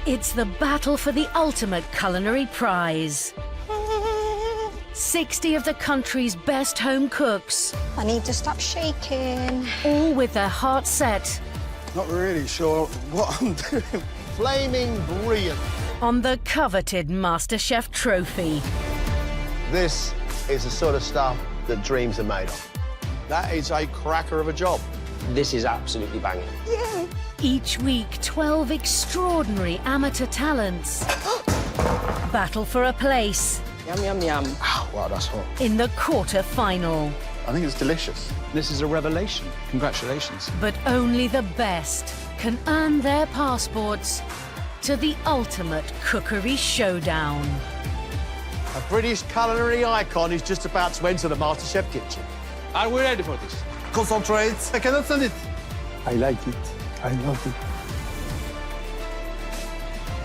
It's the battle for the ultimate culinary prize. 60 of the country's best home cooks, I need to stop shaking. all with their hearts set Not really sure what I'm doing. Flaming brilliant. on the coveted MasterChef trophy. This is the sort of stuff that dreams are made of. That is a cracker of a job. This is absolutely banging. Each week, 12 extraordinary amateur talents battle for a place Yum, yum, yum. Wow, that's hot. in the quarter-final. I think it's delicious. This is a revelation. Congratulations. But only the best can earn their passports to the ultimate cookery showdown. A British culinary icon is just about to enter the MasterChef kitchen. Are we ready for this? Concentrate. I cannot stand it. I like it. I love it.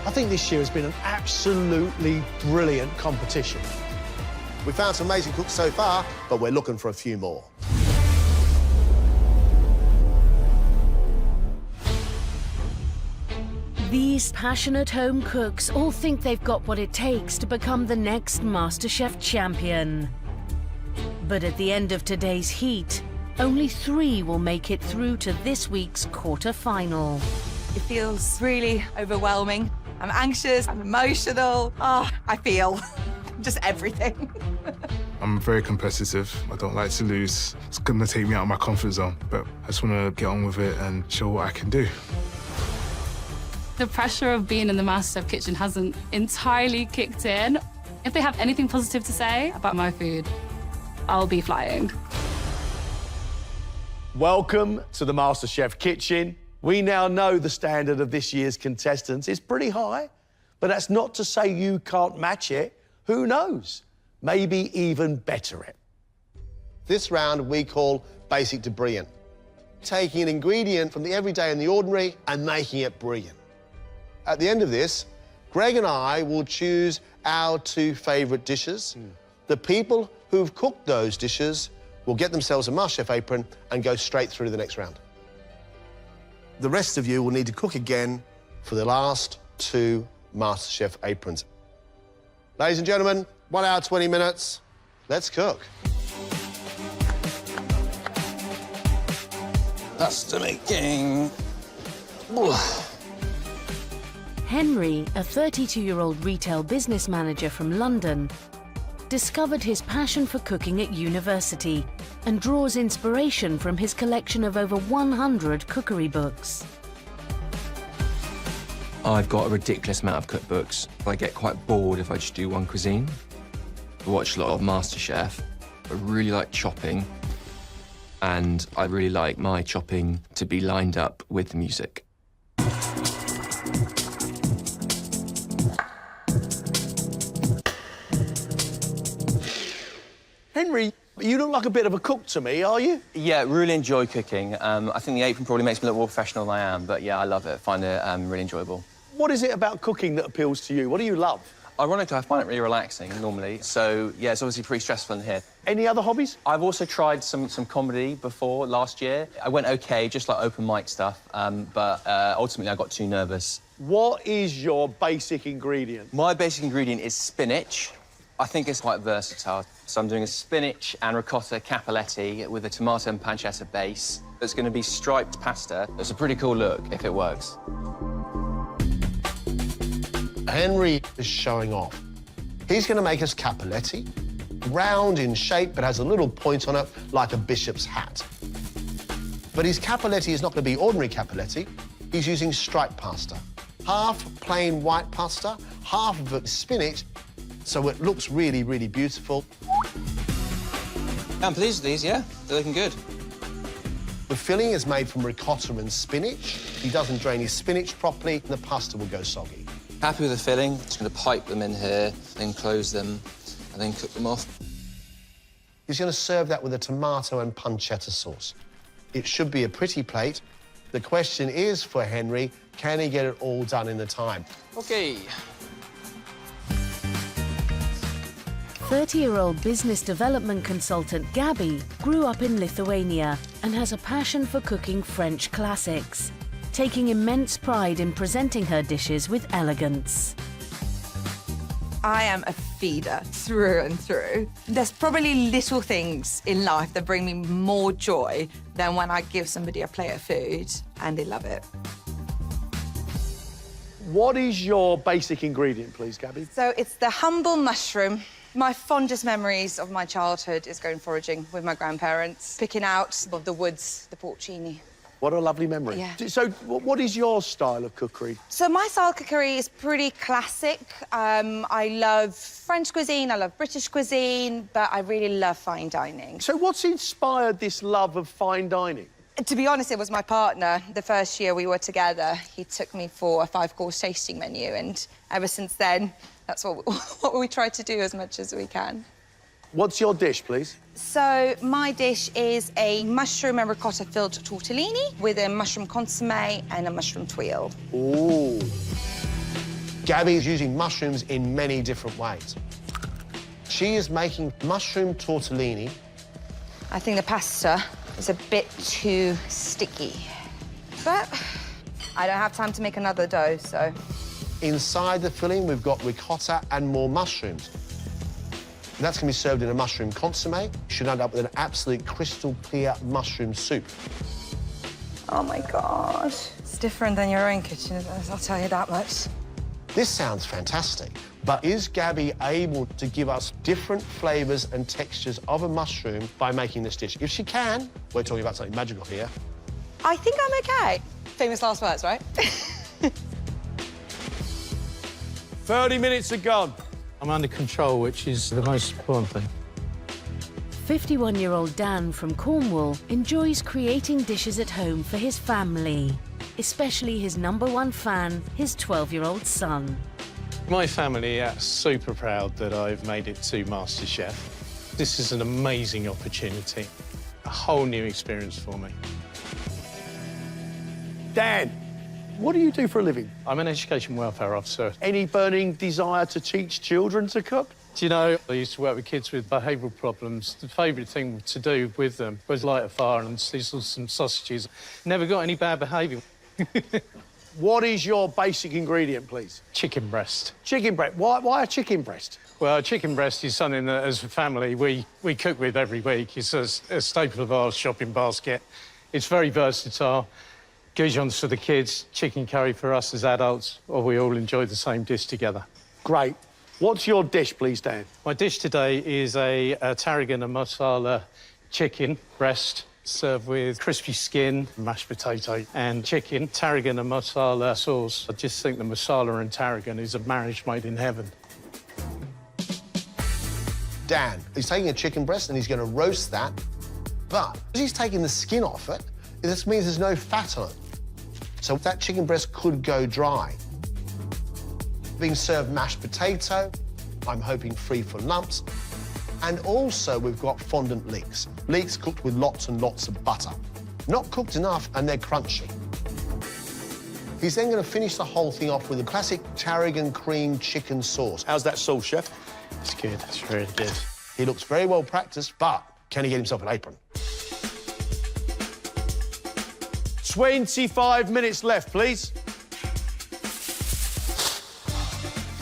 I think this year has been an absolutely brilliant competition. We found some amazing cooks so far, but we're looking for a few more. These passionate home cooks all think they've got what it takes to become the next MasterChef champion. But at the end of today's heat, only 3 will make it through to this week's quarter-final. It feels really overwhelming. I'm anxious, I'm emotional. Oh, I feel just everything. I'm very competitive. I don't like to lose. It's gonna take me out of my comfort zone, but I just wanna get on with it and show what I can do. The pressure of being in the MasterChef kitchen hasn't entirely kicked in. If they have anything positive to say about my food, I'll be flying. Welcome to the MasterChef kitchen. We now know the standard of this year's contestants is pretty high, but that's not to say you can't match it. Who knows? Maybe even better it. This round we call basic to brilliant. Taking an ingredient from the everyday and the ordinary and making it brilliant. At the end of this, Greg and I will choose our 2 favourite dishes. The people who've cooked those dishes will get themselves a MasterChef apron and go straight through to the next round. The rest of you will need to cook again for the last 2 MasterChef aprons. Ladies and gentlemen, 1 hour, 20 minutes. Let's cook. That's the making. Henry, a 32-year-old retail business manager from London, discovered his passion for cooking at university and draws inspiration from his collection of over 100 cookery books. I've got a ridiculous amount of cookbooks. I get quite bored if I just do one cuisine. I watch a lot of MasterChef. I really like chopping, and I really like my chopping to be lined up with the music. Henry, you look like a bit of a cook to me, are you? Yeah, really enjoy cooking. I think the apron probably makes me look more professional than I am, but yeah, I love it. I find it really enjoyable. What is it about cooking that appeals to you? What do you love? Ironically, I find it really relaxing normally, so yeah, it's obviously pretty stressful in here. Any other hobbies? I've also tried some comedy before last year. I went okay, just like open mic stuff, but ultimately I got too nervous. What is your basic ingredient? My basic ingredient is spinach. I think it's quite versatile. So I'm doing a spinach and ricotta cappelletti with a tomato and pancetta base. It's going to be striped pasta. It's a pretty cool look if it works. Henry is showing off. He's going to make us cappelletti, round in shape but has a little point on it like a bishop's hat. But his cappelletti is not going to be ordinary cappelletti. He's using striped pasta. Half plain white pasta, half of it spinach, so it looks really, really beautiful. I'm pleased with these, yeah. They're looking good. The filling is made from ricotta and spinach. He doesn't drain his spinach properly, and the pasta will go soggy. Happy with the filling. Just going to pipe them in here, then close them, and then cook them off. He's going to serve that with a tomato and pancetta sauce. It should be a pretty plate. The question is for Henry, can he get it all done in the time? OK. 30-year-old business development consultant Gabby grew up in Lithuania and has a passion for cooking French classics. taking immense pride in presenting her dishes with elegance. I am a feeder through and through. There's probably little things in life that bring me more joy than when I give somebody a plate of food and they love it. What is your basic ingredient, please, Gabby? So it's the humble mushroom. My fondest memories of my childhood is going foraging with my grandparents, picking out of the woods the porcini. What a lovely memory. Yeah. So what is your style of cookery? So my style of cookery is pretty classic. I love French cuisine, I love British cuisine, but I really love fine dining. So what's inspired this love of fine dining? To be honest, it was my partner. The first year we were together, he took me for a 5-course tasting menu, and ever since then, that's what we try to do as much as we can. What's your dish, please? So my dish is a mushroom and ricotta filled tortellini with a mushroom consomme and a mushroom tuile. Ooh. Gabby is using mushrooms in many different ways. She is making mushroom tortellini. I think the pasta is a bit too sticky, but I don't have time to make another dough, so. Inside the filling, we've got ricotta and more mushrooms. That's going to be served in a mushroom consomme. You should end up with an absolute crystal clear mushroom soup. Oh, my gosh. It's different than your own kitchen, I'll tell you that much. This sounds fantastic, but is Gabby able to give us different flavours and textures of a mushroom by making this dish? If she can, we're talking about something magical here. I think I'm OK. Famous last words, right? 30 minutes are gone. I'm under control, which is the most important thing. 51-year-old Dan from Cornwall enjoys creating dishes at home for his family, especially his #1 fan, his 12-year-old son. My family are super proud that I've made it to MasterChef. This is an amazing opportunity, a whole new experience for me. Dan, what do you do for a living? I'm an education welfare officer. Any burning desire to teach children to cook? Do you know, I used to work with kids with behavioural problems. The favourite thing to do with them was light a fire and sizzle some sausages. Never got any bad behaviour. What is your basic ingredient, please? Chicken breast. Chicken breast. Why a chicken breast? Well, chicken breast is something that, as a family, we cook with every week. It's a staple of our shopping basket. It's very versatile. Goujons for the kids, chicken curry for us as adults, or we all enjoy the same dish together. Great. What's your dish, please, Dan? My dish today is a tarragon and masala chicken breast, served with crispy skin, mashed potato and chicken, tarragon and masala sauce. I just think the masala and tarragon is a marriage made in heaven. Dan, he's taking a chicken breast and he's going to roast that, but as he's taking the skin off it, this means there's no fat on it. So that chicken breast could go dry. Being served mashed potato, I'm hoping free from lumps. And also we've got fondant leeks. Leeks cooked with lots and lots of butter. Not cooked enough and they're crunchy. He's then going to finish the whole thing off with a classic tarragon cream chicken sauce. How's that sauce, chef? It's good, it's really good. He looks very well practiced, but can he get himself an apron? 25 minutes left, please.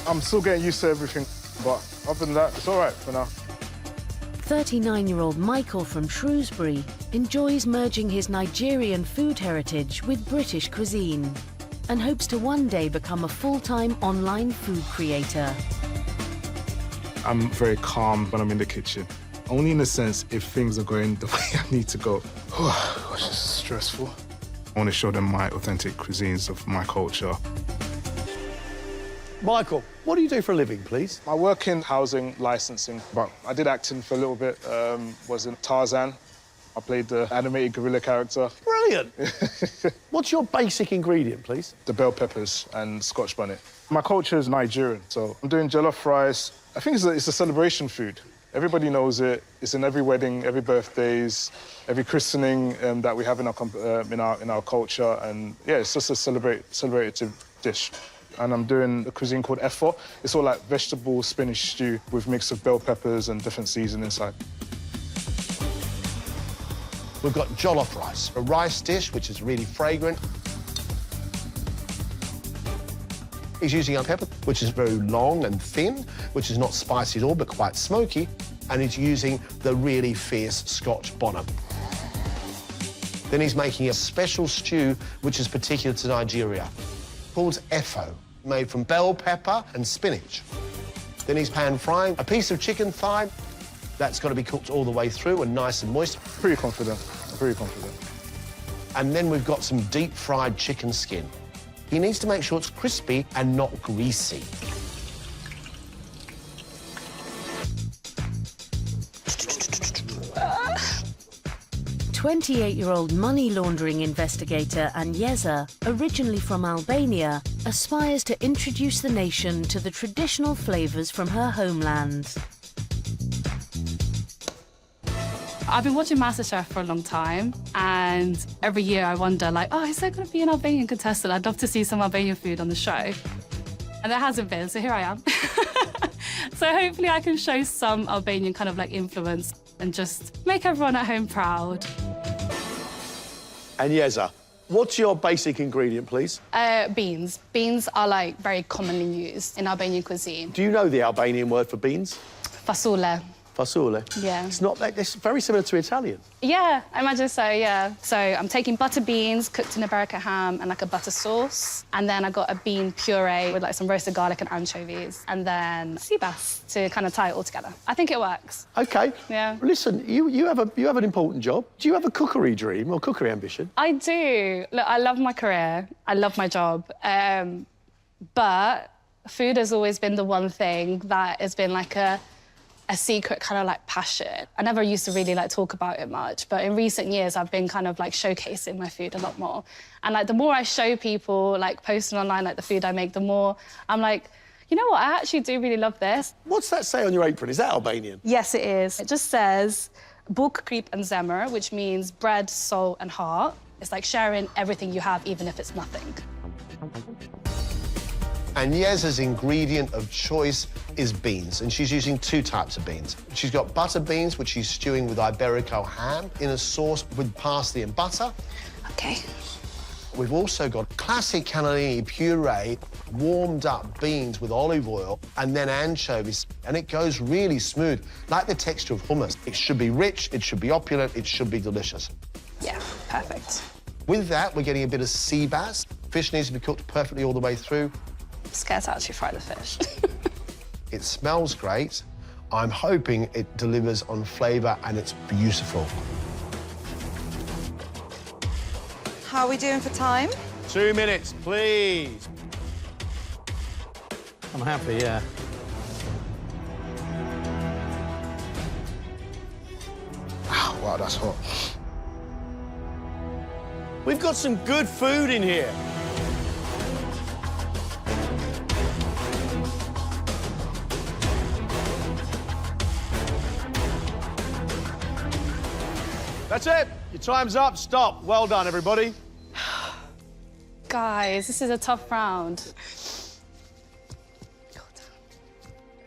I'm still getting used to everything, but other than that, it's all right for now. 39-year-old Michael from Shrewsbury enjoys merging his Nigerian food heritage with British cuisine and hopes to one day become a full-time online food creator. I'm very calm when I'm in the kitchen. Only in the sense if things are going the way I need to go. Oh, gosh, this is stressful. I want to show them my authentic cuisines of my culture. Michael, what do you do for a living, please? I work in housing licensing, but I did acting for a little bit. Was in Tarzan. I played the animated gorilla character. Brilliant. What's your basic ingredient, please? The bell peppers and Scotch bonnet. My culture is Nigerian, so I'm doing jollof rice. I think it's a celebration food. Everybody knows it. It's in every wedding, every birthdays, every christening that we have in our culture, and yeah, it's just a celebrative dish. And I'm doing a cuisine called Efo. It's all like vegetable spinach stew with mix of bell peppers and different seasoning inside. We've got jollof rice, a rice dish which is really fragrant. He's using a pepper, which is very long and thin, which is not spicy at all, but quite smoky. And he's using the really fierce Scotch bonnet. Then he's making a special stew, which is particular to Nigeria, called efo, made from bell pepper and spinach. Then he's pan frying a piece of chicken thigh. That's got to be cooked all the way through and nice and moist. Pretty confident, pretty confident. And then we've got some deep-fried chicken skin. He needs to make sure it's crispy and not greasy. Ah. 28-year-old money laundering investigator Agnieszka, originally from Albania, aspires to introduce the nation to the traditional flavours from her homeland. I've been watching MasterChef for a long time, and every year I wonder, like, oh, is there going to be an Albanian contestant? I'd love to see some Albanian food on the show. And there hasn't been, so here I am. So hopefully I can show some Albanian kind of like influence and just make everyone at home proud. Agnieszka, what's your basic ingredient, please? Beans. Beans are like very commonly used in Albanian cuisine. Do you know the Albanian word for beans? Fasole. Fasole? Yeah. It's not that, it's very similar to Italian. Yeah, I imagine so, yeah. So I'm taking butter beans, cooked in a Berwicker ham and like a butter sauce. And then I got a bean puree with like some roasted garlic and anchovies. And then sea bass to kind of tie it all together. I think it works. OK. Yeah. Listen, you have an important job. Do you have a cookery dream or cookery ambition? I do. Look, I love my career. I love my job. But food has always been the one thing that has been like a secret kind of like passion. I never used to really like talk about it much, but in recent years I've been kind of like showcasing my food a lot more. And like the more I show people, like posting online like the food I make, the more I'm like, you know what, I actually do really love this. What's that say on your apron? Is that Albanian? Yes, it is. It just says Buk, Creep and Zemmer, which means bread, soul and heart. It's like sharing everything you have, even if it's nothing. Agnieszka's ingredient of choice is beans, and she's using two types of beans. She's got butter beans, which she's stewing with Iberico ham in a sauce with parsley and butter. OK. We've also got classic cannellini puree, warmed up beans with olive oil, and then anchovies, and it goes really smooth, like the texture of hummus. It should be rich, it should be opulent, it should be delicious. Yeah, perfect. With that, we're getting a bit of sea bass. Fish needs to be cooked perfectly all the way through. I'm scared to actually fry the fish. It smells great. I'm hoping it delivers on flavour and it's beautiful. How are we doing for time? 2 minutes, please. I'm happy, yeah. Wow, that's hot. We've got some good food in here. That's it. Your time's up. Stop. Well done, everybody. Guys, this is a tough round.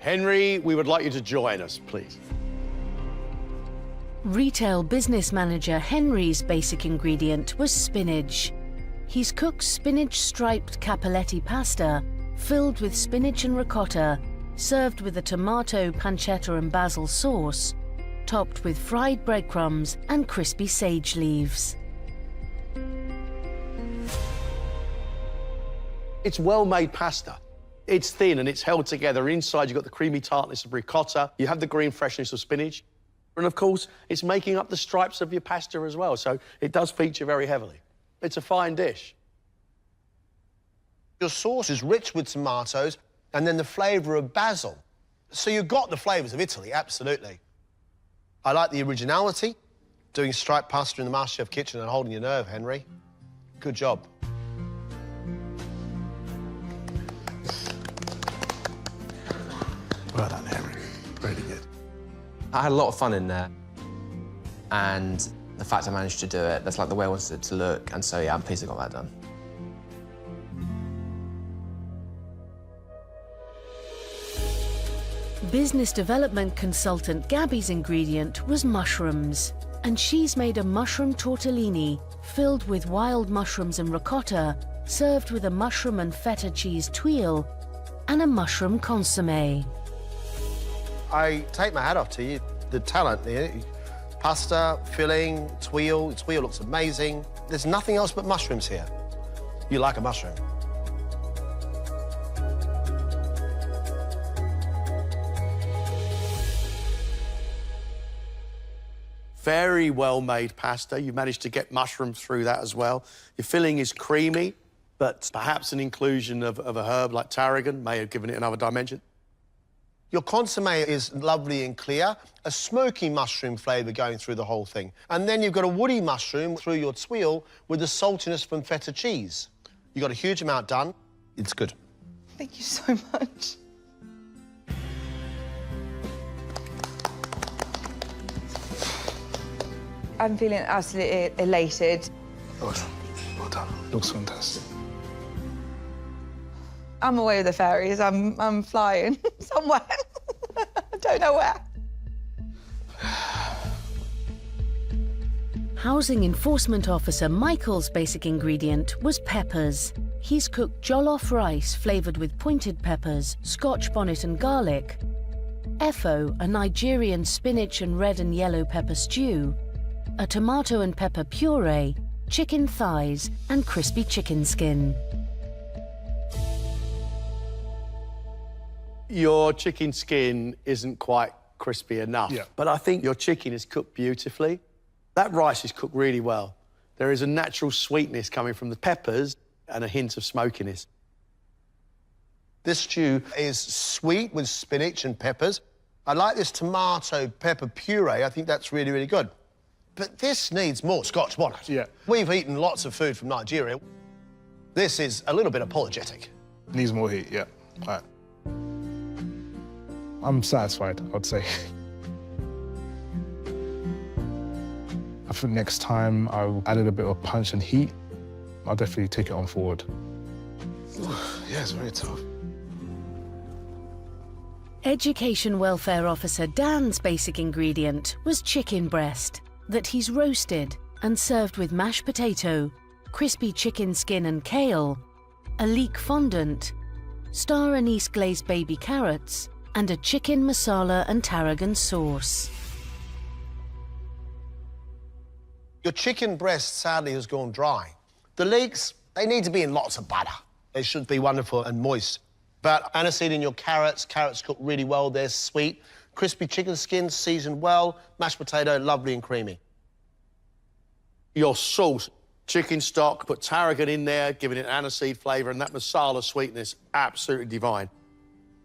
Henry, we would like you to join us, please. Retail business manager Henry's basic ingredient was spinach. He's cooked spinach-striped capelletti pasta, filled with spinach and ricotta, served with a tomato, pancetta and basil sauce, topped with fried breadcrumbs and crispy sage leaves. It's well-made pasta. It's thin and it's held together. Inside, you've got the creamy tartness of ricotta. You have the green freshness of spinach. And, of course, it's making up the stripes of your pasta as well, so it does feature very heavily. It's a fine dish. Your sauce is rich with tomatoes and then the flavour of basil. So you've got the flavours of Italy, absolutely. I like the originality, doing striped pasta in the MasterChef kitchen and holding your nerve, Henry. Good job. Well done, Henry. Really good. I had a lot of fun in there. And the fact I managed to do it, that's like the way I wanted it to look. And so, yeah, I'm pleased I got that done. Business development consultant Gabby's ingredient was mushrooms, and she's made a mushroom tortellini filled with wild mushrooms and ricotta, served with a mushroom and feta cheese tuile and a mushroom consommé. I take my hat off to you. The talent there. Pasta, filling, tuile. The tuile looks amazing. There's nothing else but mushrooms here. You like a mushroom. Very well-made pasta. You managed to get mushrooms through that as well. Your filling is creamy, but perhaps an inclusion of a herb like tarragon may have given it another dimension. Your consommé is lovely and clear, a smoky mushroom flavour going through the whole thing. And then you've got a woody mushroom through your tuile with the saltiness from feta cheese. You got a huge amount done. It's good. Thank you so much. I'm feeling absolutely elated. Well done. Looks fantastic. I'm away with the fairies. I'm flying somewhere. I don't know where. Housing Enforcement Officer Michael's basic ingredient was peppers. He's cooked jollof rice flavoured with pointed peppers, Scotch bonnet and garlic, efo, a Nigerian spinach and red and yellow pepper stew, a tomato and pepper puree, chicken thighs and crispy chicken skin. Your chicken skin isn't quite crispy enough, but I think your chicken is cooked beautifully. That rice is cooked really well. There is a natural sweetness coming from the peppers and a hint of smokiness. This stew is sweet with spinach and peppers. I like this tomato pepper puree. I think that's really, really good. But this needs more Scotch bonnet. Yeah. We've eaten lots of food from Nigeria. This is a little bit apologetic. Needs more heat, yeah. All right. I'm satisfied, I'd say. I think next time I'll add a bit of punch and heat. I'll definitely take it on forward. Yeah, it's very tough. Education Welfare Officer Dan's basic ingredient was chicken breast that he's roasted and served with mashed potato, crispy chicken skin and kale, a leek fondant, star anise glazed baby carrots, and a chicken masala and tarragon sauce. Your chicken breast, sadly, has gone dry. The leeks, they need to be in lots of butter. They should be wonderful and moist. But aniseed in your carrots cooked really well, they're sweet. Crispy chicken skin, seasoned well. Mashed potato, lovely and creamy. Your sauce, chicken stock, put tarragon in there, giving it an aniseed flavour, and that masala sweetness, absolutely divine.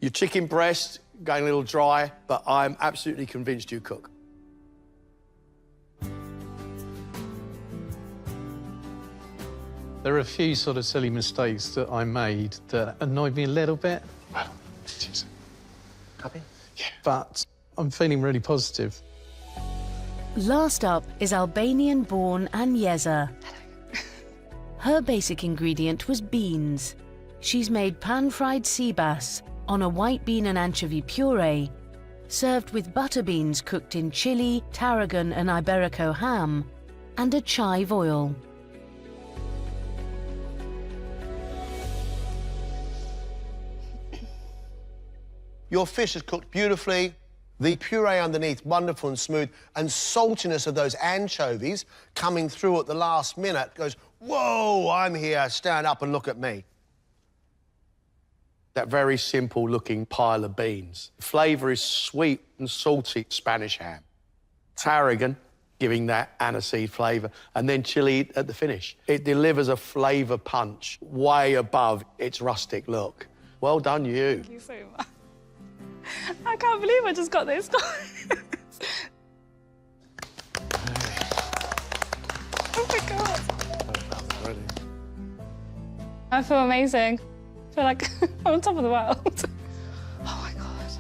Your chicken breast, going a little dry, but I'm absolutely convinced you cook. There are a few sort of silly mistakes that I made that annoyed me a little bit. Well, jeez. Happy? Yeah. But I'm feeling really positive. Last up is Albanian-born Agnesa. Her basic ingredient was beans. She's made pan-fried sea bass on a white bean and anchovy puree, served with butter beans cooked in chili, tarragon and Iberico ham, and a chive oil. Your fish is cooked beautifully. The puree underneath, wonderful and smooth, and saltiness of those anchovies coming through at the last minute goes, whoa, I'm here, stand up and look at me. That very simple-looking pile of beans. The flavour is sweet and salty Spanish ham. Tarragon, giving that aniseed flavour, and then chili at the finish. It delivers a flavour punch way above its rustic look. Well done, you. Thank you so much. I can't believe I just got this. Oh my God. I feel amazing. I feel like I'm on top of the world. Oh my God.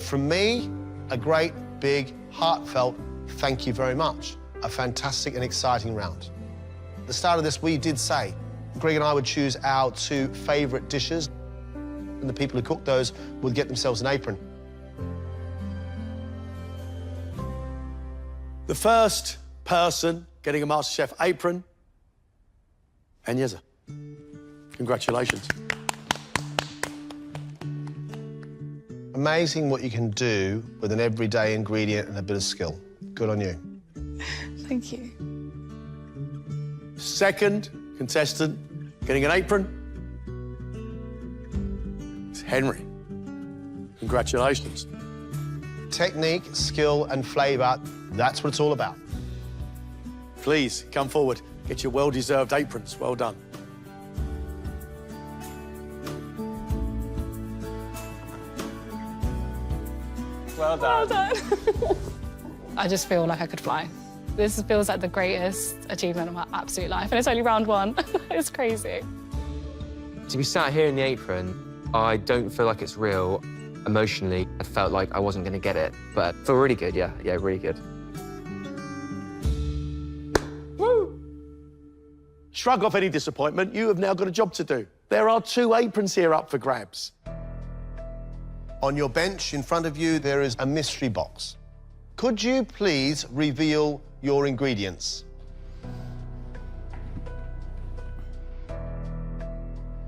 From me, a great, big, heartfelt thank you very much. A fantastic and exciting round. At the start of this, we did say Greg and I would choose our 2 favourite dishes, and the people who cooked those would get themselves an apron. The first person getting a MasterChef apron Agnesa, congratulations. Amazing what you can do with an everyday ingredient and a bit of skill. Good on you. Thank you. Second contestant getting an apron. It's Henry. Congratulations. Technique, skill and flavour, that's what it's all about. Please, come forward. Get your well-deserved aprons. Well done. Well done. I just feel like I could fly. This feels like the greatest achievement of my absolute life, and it's only round one. It's crazy. To be sat here in the apron, I don't feel like it's real. Emotionally, I felt like I wasn't going to get it, but I feel really good, yeah, really good. Woo! Shrug off any disappointment. You have now got a job to do. There are 2 aprons here up for grabs. On your bench in front of you, there is a mystery box. Could you please reveal your ingredients?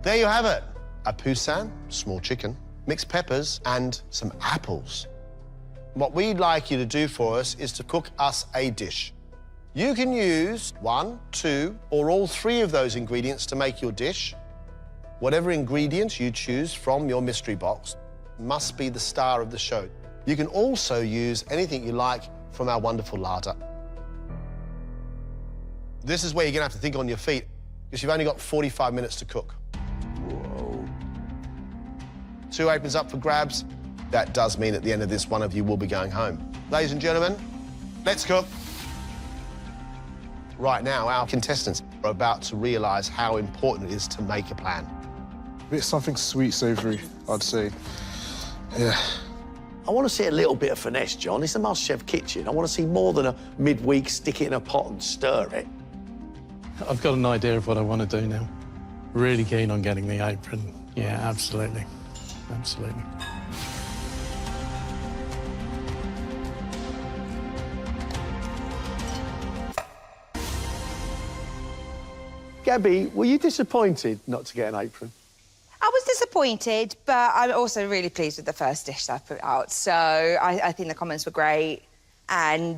There you have it. A poussin, small chicken, mixed peppers, and some apples. What we'd like you to do for us is to cook us a dish. You can use 1, 2, or all 3 of those ingredients to make your dish. Whatever ingredients you choose from your mystery box must be the star of the show. You can also use anything you like from our wonderful larder. This is where you're gonna have to think on your feet, because you've only got 45 minutes to cook. Whoa. 2 aprons up for grabs. That does mean at the end of this, one of you will be going home. Ladies and gentlemen, let's cook. Right now, our contestants are about to realise how important it is to make a plan. A bit something sweet, savoury, I'd say. Yeah. I want to see a little bit of finesse, John. It's the MasterChef kitchen. I want to see more than a midweek stick it in a pot and stir it. I've got an idea of what I want to do now. Really keen on getting the apron. Yeah, absolutely. Absolutely. Gabby, were you disappointed not to get an apron? I was disappointed, but I'm also really pleased with the first dish that I put out. So I think the comments were great, and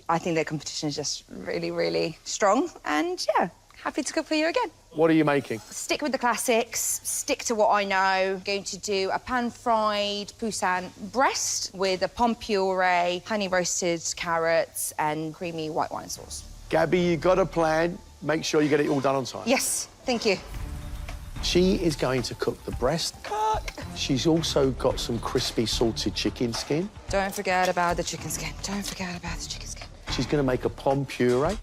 I think the competition is just really, really strong. And yeah, happy to cook for you again. What are you making? Stick with the classics, stick to what I know. Going to do a pan-fried poussin breast with a pomme puree, honey-roasted carrots and creamy white wine sauce. Gabby, you got a plan. Make sure you get it all done on time. Yes, thank you. She is going to cook the breast. Cook. She's also got some crispy salted chicken skin. Don't forget about the chicken skin. Don't forget about the chicken skin. She's going to make a pomme puree.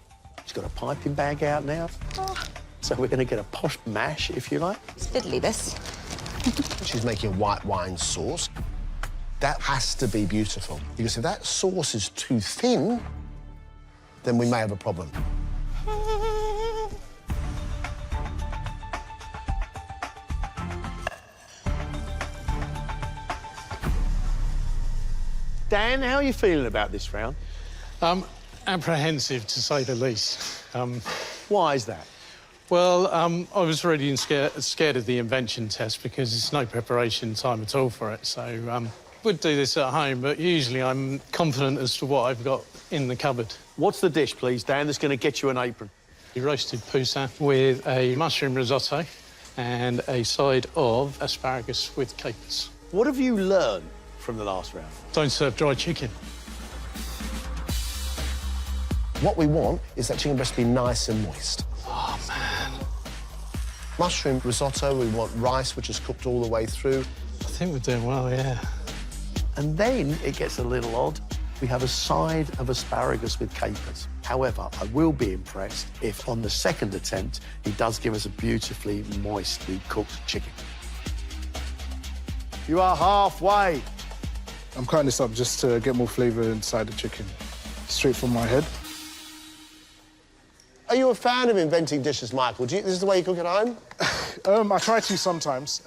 She's got a piping bag out now. Oh. So we're going to get a posh mash, if you like. It's fiddly, this. She's making white wine sauce. That has to be beautiful, because if that sauce is too thin, then we may have a problem. Dan, how are you feeling about this round? Apprehensive, to say the least. Why is that? Well, I was really scared of the invention test because there's no preparation time at all for it. So would do this at home, but usually I'm confident as to what I've got in the cupboard. What's the dish, please, Dan, that's going to get you an apron? Roasted poussin with a mushroom risotto and a side of asparagus with capers. What have you learned from the last round? Don't serve dry chicken. What we want is that chicken breast to be nice and moist. Oh, man. Mushroom risotto, we want rice, which is cooked all the way through. I think we're doing well, yeah. And then it gets a little odd. We have a side of asparagus with capers. However, I will be impressed if on the second attempt, he does give us a beautifully moistly cooked chicken. You are halfway. I'm cutting this up just to get more flavour inside the chicken. Straight from my head. Are you a fan of inventing dishes, Michael? This is the way you cook at home? I try to sometimes.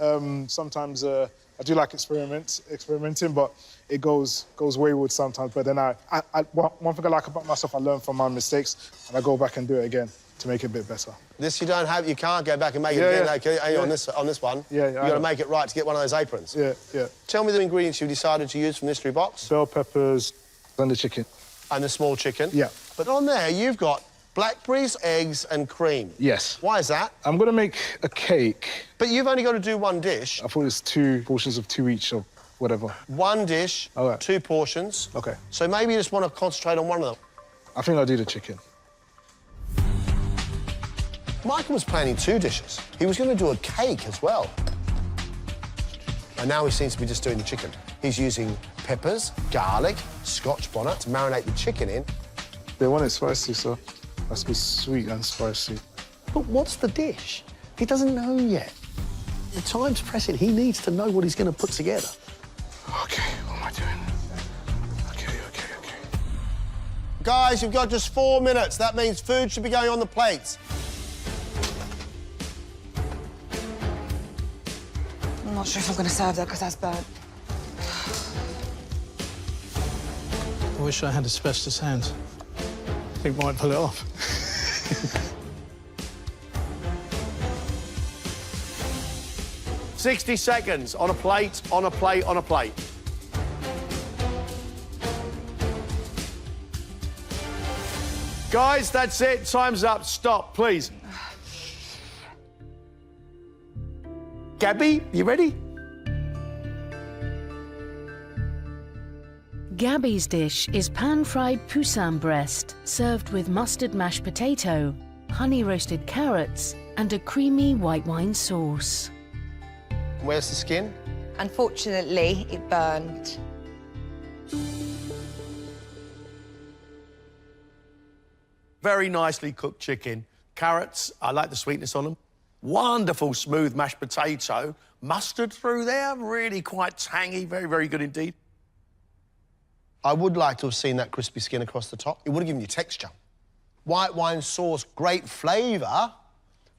Sometimes I do like experimenting, but it goes wayward sometimes. But then one thing I like about myself, I learn from my mistakes, and I go back and do it again. to make it a bit better. This you don't have, you can't go back and make it Yeah, again, yeah. like, on this one. Yeah, You've got to make it right to get one of those aprons. Yeah, yeah. Tell me the ingredients you decided to use from the mystery box. Bell peppers and the chicken. And the small chicken. Yeah. But on there, you've got blackberries, eggs and cream. Yes. Why is that? I'm going to make a cake. But you've only got to do one dish. I thought it was 2 portions of 2 each or whatever. One dish, All right. 2 portions. OK. So maybe you just want to concentrate on one of them. I think I'll do the chicken. Michael was planning 2 dishes. He was going to do a cake as well. And now he seems to be just doing the chicken. He's using peppers, garlic, Scotch bonnet to marinate the chicken in. They want it spicy, so it has to be sweet and spicy. But what's the dish? He doesn't know yet. The time's pressing. He needs to know what he's going to put together. OK, what am I doing? OK. Guys, you've got just 4 minutes. That means food should be going on the plates. I'm not sure if I'm going to serve that because that's burnt. I wish I had asbestos hands. I think I might pull it off. 60 seconds on a plate, on a plate, on a plate. Guys, that's it. Time's up. Stop, please. Gabby, you ready? Gabby's dish is pan-fried poussin breast, served with mustard mashed potato, honey-roasted carrots, and a creamy white wine sauce. Where's the skin? Unfortunately, it burned. Very nicely cooked chicken. Carrots, I like the sweetness on them. Wonderful smooth mashed potato. Mustard through there, really quite tangy, very, very good indeed. I would like to have seen that crispy skin across the top. It would have given you texture. White wine sauce, great flavour,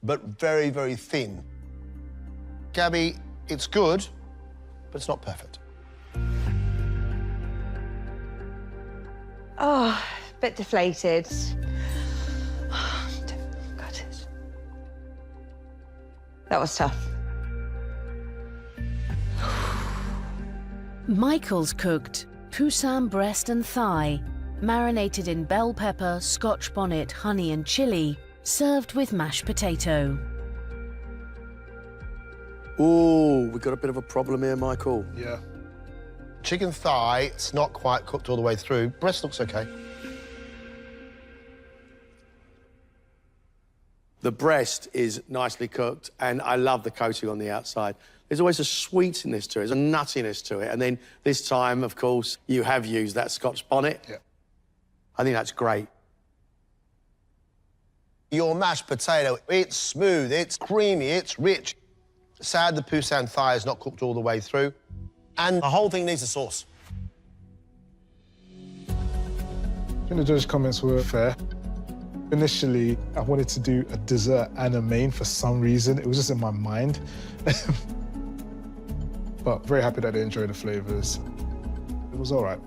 but very, very thin. Gabby, it's good, but it's not perfect. Oh, a bit deflated. Got it. That was tough. Michael's cooked poussin breast and thigh, marinated in bell pepper, Scotch bonnet, honey and chilli, served with mashed potato. Ooh, we've got a bit of a problem here, Michael. Yeah. Chicken thigh, it's not quite cooked all the way through. Breast looks OK. The breast is nicely cooked, and I love the coating on the outside. There's always a sweetness to it, there's a nuttiness to it. And then this time, of course, you have used that Scotch bonnet. Yeah. I think that's great. Your mashed potato, it's smooth, it's creamy, it's rich. Sad the poussin thigh is not cooked all the way through. And the whole thing needs a sauce. I think the judges' comments were fair. Initially, I wanted to do a dessert and a main for some reason. It was just in my mind. But very happy that they enjoyed the flavours. It was all right.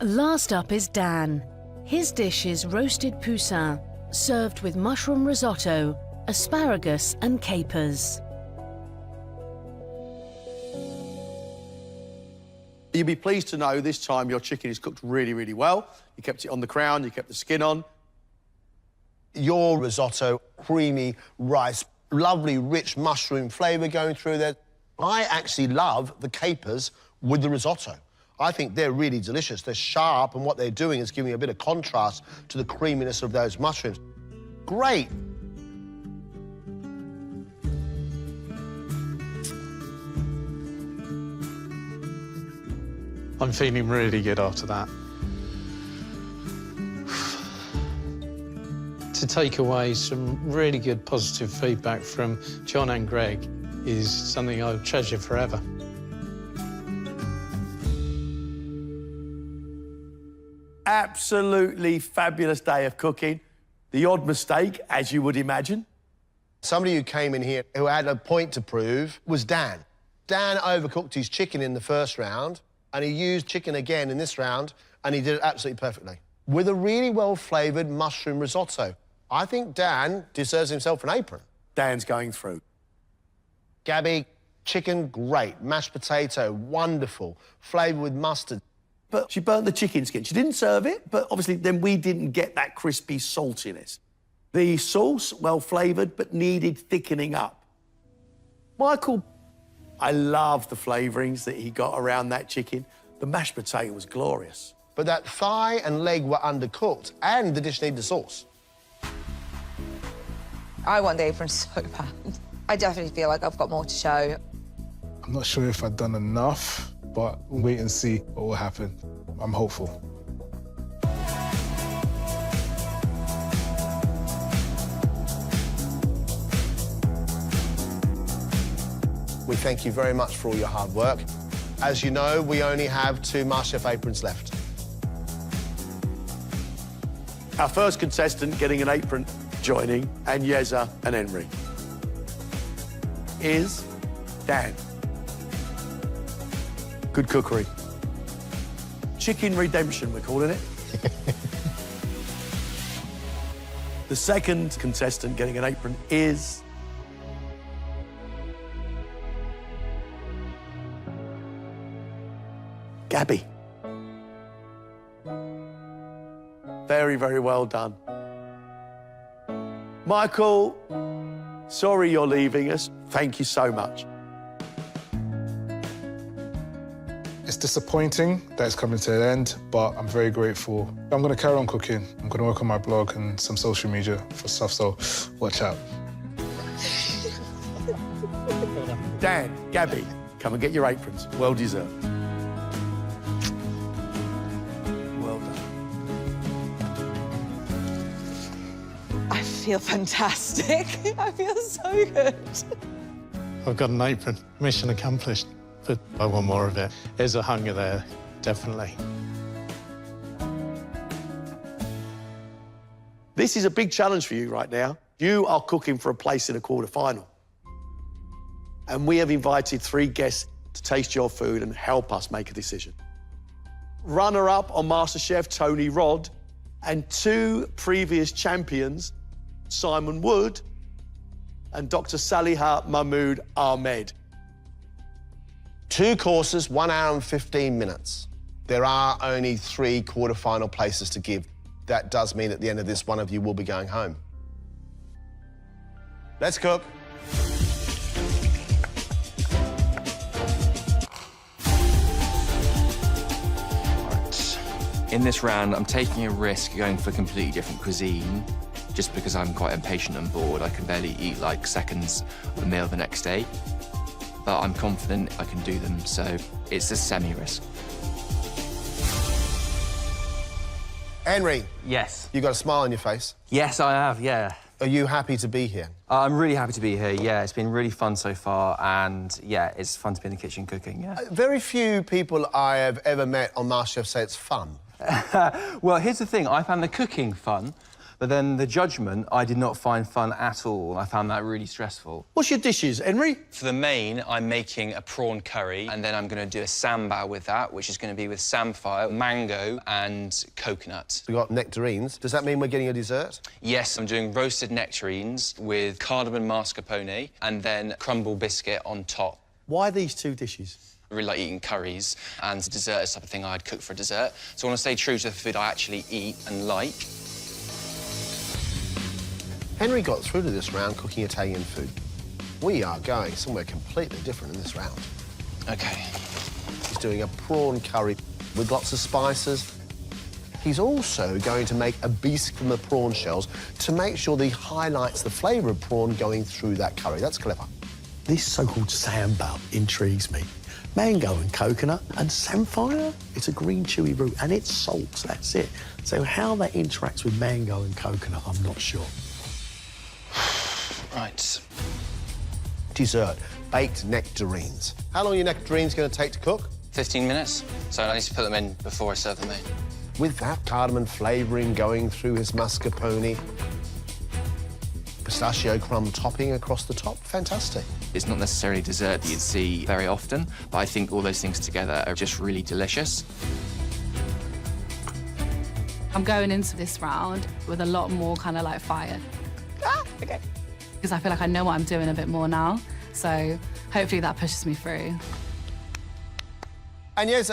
Last up is Dan. His dish is roasted poussin, served with mushroom risotto, asparagus and capers. You'll be pleased to know this time your chicken is cooked really, really well. You kept it on the crown, you kept the skin on. Your risotto, creamy rice, lovely rich mushroom flavour going through there. I actually love the capers with the risotto. I think they're really delicious. They're sharp, and what they're doing is giving a bit of contrast to the creaminess of those mushrooms. Great. I'm feeling really good after that. To take away some really good positive feedback from John and Greg is something I'll treasure forever. Absolutely fabulous day of cooking. The odd mistake, as you would imagine. Somebody who came in here who had a point to prove was Dan. Dan overcooked his chicken in the first round, and he used chicken again in this round, and he did it absolutely perfectly. with a really well-flavoured mushroom risotto. I think Dan deserves himself an apron. Dan's going through. Gabby, chicken, great. Mashed potato, wonderful. Flavoured with mustard. But she burnt the chicken skin. She didn't serve it, but obviously then we didn't get that crispy saltiness. The sauce, well-flavoured, but needed thickening up. Michael, I love the flavourings that he got around that chicken. The mashed potato was glorious. But that thigh and leg were undercooked, and the dish needed the sauce. I want the apron so bad. I definitely feel like I've got more to show. I'm not sure if I've done enough, but we'll wait and see what will happen. I'm hopeful. We thank you very much for all your hard work. As you know, we only have 2 MasterChef aprons left. Our first contestant getting an apron, joining Agnesa and Henry, is Dan. Good cookery. Chicken redemption, we're calling it. The second contestant getting an apron is Gabby. Very, very well done. Michael, sorry you're leaving us. Thank you so much. It's disappointing that it's coming to an end, but I'm very grateful. I'm going to carry on cooking. I'm going to work on my blog and some social media for stuff, so watch out. Dan, Gabby, come and get your aprons. Well deserved. Well done. I feel fantastic. I feel so good. I've got an apron. Mission accomplished. But I want more of it. There's a hunger there, definitely. This is a big challenge for you right now. You are cooking for a place in a quarter-final. And we have invited 3 guests to taste your food and help us make a decision. Runner-up on MasterChef, Tony Rod, and 2 previous champions, Simon Wood and Dr. Saliha Mahmood Ahmed. 2 courses, 1 hour and 15 minutes. There are only 3 quarter-final places to give. That does mean at the end of this, one of you will be going home. Let's cook. In this round, I'm taking a risk going for a completely different cuisine, just because I'm quite impatient and bored. I can barely eat like seconds of a meal the next day. But I'm confident I can do them, so it's a semi-risk. Henry. Yes. You got a smile on your face. Yes, I have, yeah. Are you happy to be here? I'm really happy to be here, yeah. It's been really fun so far, and, yeah, it's fun to be in the kitchen cooking, yeah. Very few people I have ever met on MasterChef say it's fun. Well, here's the thing. I found the cooking fun, but then the judgment I did not find fun at all. I found that really stressful. What's your dishes, Henry? For the main, I'm making a prawn curry, and then I'm going to do a sambal with that, which is going to be with samphire, mango and coconut. We've got nectarines. Does that mean we're getting a dessert? Yes, I'm doing roasted nectarines with cardamom mascarpone and then crumble biscuit on top. Why these 2 dishes? I really like eating curries, and dessert is the type of thing I'd cook for a dessert. So I want to stay true to the food I actually eat and like. Henry got through to this round cooking Italian food. We are going somewhere completely different in this round. OK. He's doing a prawn curry with lots of spices. He's also going to make a bisque from the prawn shells to make sure that he highlights the flavour of prawn going through that curry. That's clever. This so-called sambal intrigues me. Mango and coconut and samphire. It's a green chewy root and it's salts, that's it. So how that interacts with mango and coconut, I'm not sure. Right. Dessert, baked nectarines. How long are your nectarines going to take to cook? 15 minutes. So I need to put them in before I serve them in. With that cardamom flavouring going through his mascarpone, pistachio crumb topping across the top, fantastic. It's not necessarily dessert that you'd see very often, but I think all those things together are just really delicious. I'm going into this round with a lot more kind of like fire. Okay. Because I feel like I know what I'm doing a bit more now. So hopefully that pushes me through. And yes,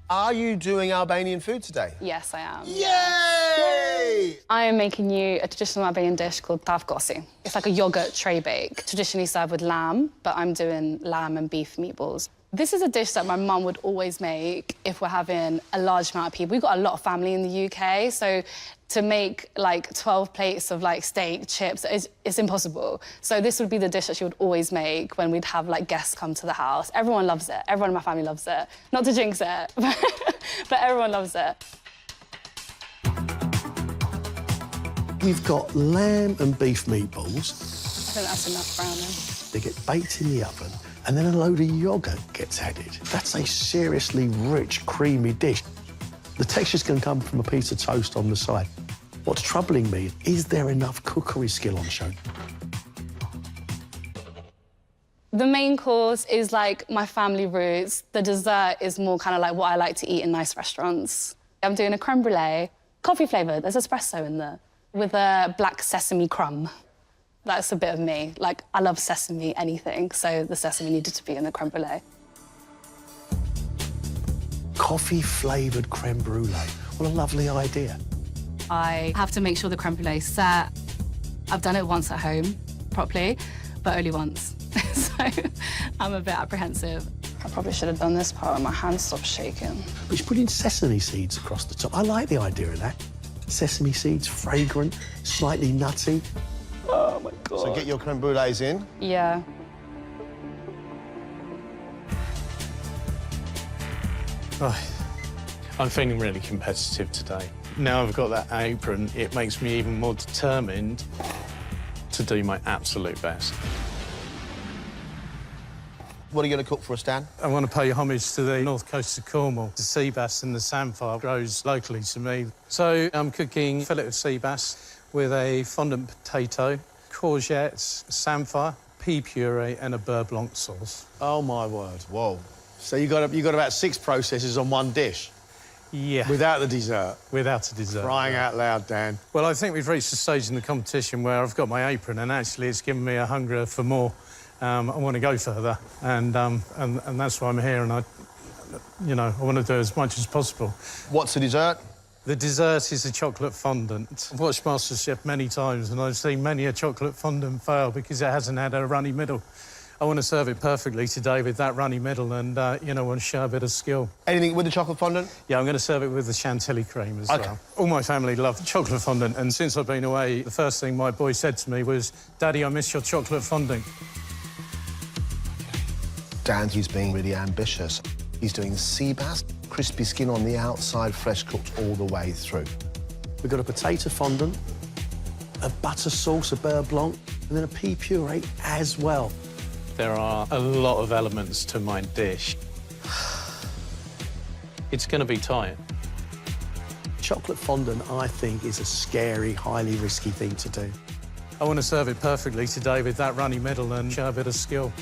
are you doing Albanian food today? Yes, I am. Yay! I am making you a traditional Albanian dish called tavgosi. It's like a yogurt tray bake, traditionally served with lamb, but I'm doing lamb and beef meatballs. This is a dish that my mum would always make if we're having a large amount of people. We've got a lot of family in the UK, so to make like 12 plates of like steak, chips, it's impossible. So this would be the dish that she would always make when we'd have like guests come to the house. Everyone loves it. Everyone in my family loves it. Not to jinx it, but everyone loves it. We've got lamb and beef meatballs. I think that's enough browning. They get baked in the oven, and then a load of yoghurt gets added. That's a seriously rich, creamy dish. The texture's going to come from a piece of toast on the side. What's troubling me is there enough cookery skill on show? The main course is like my family roots. The dessert is more kind of like what I like to eat in nice restaurants. I'm doing a creme brulee, coffee flavoured. There's espresso in there with a black sesame crumb. That's a bit of me. Like, I love sesame, anything, so the sesame needed to be in the creme brulee. Coffee-flavoured creme brulee. What a lovely idea. I have to make sure the creme brulee is set. I've done it once at home, properly, but only once. So I'm a bit apprehensive. I probably should have done this part when my hand stopped shaking. But you put in sesame seeds across the top. I like the idea of that. Sesame seeds, fragrant, slightly nutty. Oh, my God. So get your creme brulees in. Yeah. Oh, I'm feeling really competitive today. Now I've got that apron, it makes me even more determined to do my absolute best. What are you going to cook for us, Dan? I want to pay homage to the north coast of Cornwall. The sea bass and the samphire grows locally to me. So I'm cooking fillet of sea bass with a fondant potato, courgettes, samphire, pea puree and a beurre blanc sauce. Oh, my word. Whoa. So you got about 6 processes on one dish? Yeah. Without the dessert? Without a dessert. Crying out loud, Dan. Well, I think we've reached the stage in the competition where I've got my apron and actually it's given me a hunger for more. I want to go further, and that's why I'm here, and I want to do as much as possible. What's the dessert? The dessert is a chocolate fondant. I've watched MasterChef many times, and I've seen many a chocolate fondant fail because it hasn't had a runny middle. I want to serve it perfectly today with that runny middle and, want to show a bit of skill. Anything with the chocolate fondant? Yeah, I'm going to serve it with the chantilly cream as well. All my family love chocolate fondant, and since I've been away, the first thing my boy said to me was, "Daddy, I miss your chocolate fondant." Dan, he's being really ambitious. He's doing sea bass, crispy skin on the outside, fresh cooked all the way through. We've got a potato fondant, a butter sauce, a beurre blanc, and then a pea puree as well. There are a lot of elements to my dish. It's going to be tight. Chocolate fondant, I think, is a scary, highly risky thing to do. I want to serve it perfectly today with that runny middle and show a bit of skill.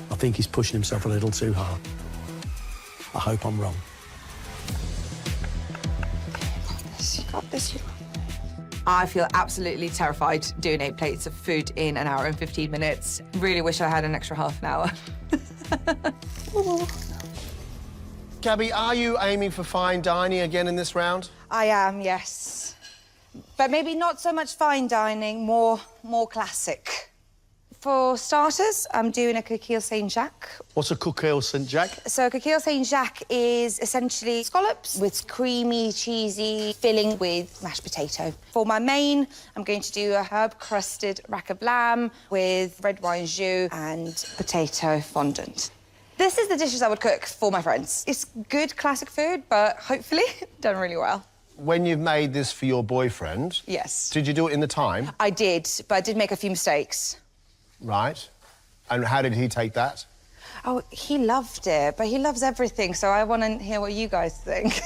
I think he's pushing himself a little too hard. I hope I'm wrong. You got this. I feel absolutely terrified doing 8 plates of food in an hour and 15 minutes. Really wish I had an extra half an hour. Gabby, are you aiming for fine dining again in this round? I am, yes. But maybe not so much fine dining, more classic. For starters, I'm doing a coquille Saint-Jacques. What's a coquille Saint-Jacques? So a coquille Saint-Jacques is essentially scallops with creamy, cheesy filling with mashed potato. For my main, I'm going to do a herb-crusted rack of lamb with red wine jus and potato fondant. This is the dishes I would cook for my friends. It's good classic food, but hopefully done really well. When you've made this for your boyfriend... Yes. Did you do it in the time? I did, but I did make a few mistakes. Right. And how did he take that? Oh, he loved it, but he loves everything, so I want to hear what you guys think.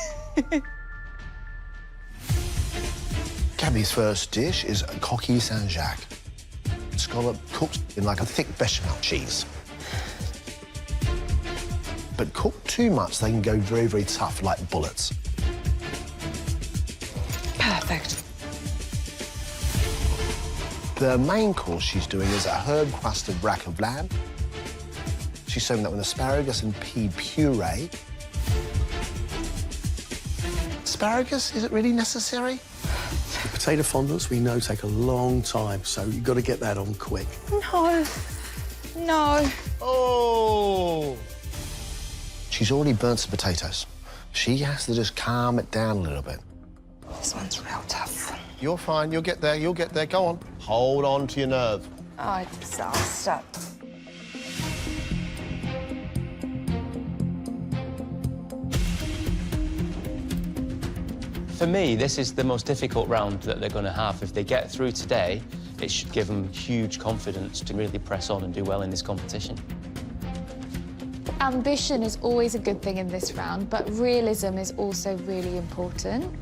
Gabby's first dish is a coquille Saint-Jacques. Scallop cooked in like a thick bechamel cheese. But cooked too much, they can go very, very tough, like bullets. The main course she's doing is a herb crusted rack of lamb. She's serving that with asparagus and pea puree. Asparagus, is it really necessary? The potato fondants we know take a long time, so you've got to get that on quick. No. No. Oh! She's already burnt some potatoes. She has to just calm it down a little bit. This one's real tough. You're fine, you'll get there, you'll get there. Go on. Hold on to your nerve. Oh, disaster. For me, this is the most difficult round that they're going to have. If they get through today, it should give them huge confidence to really press on and do well in this competition. Ambition is always a good thing in this round, but realism is also really important.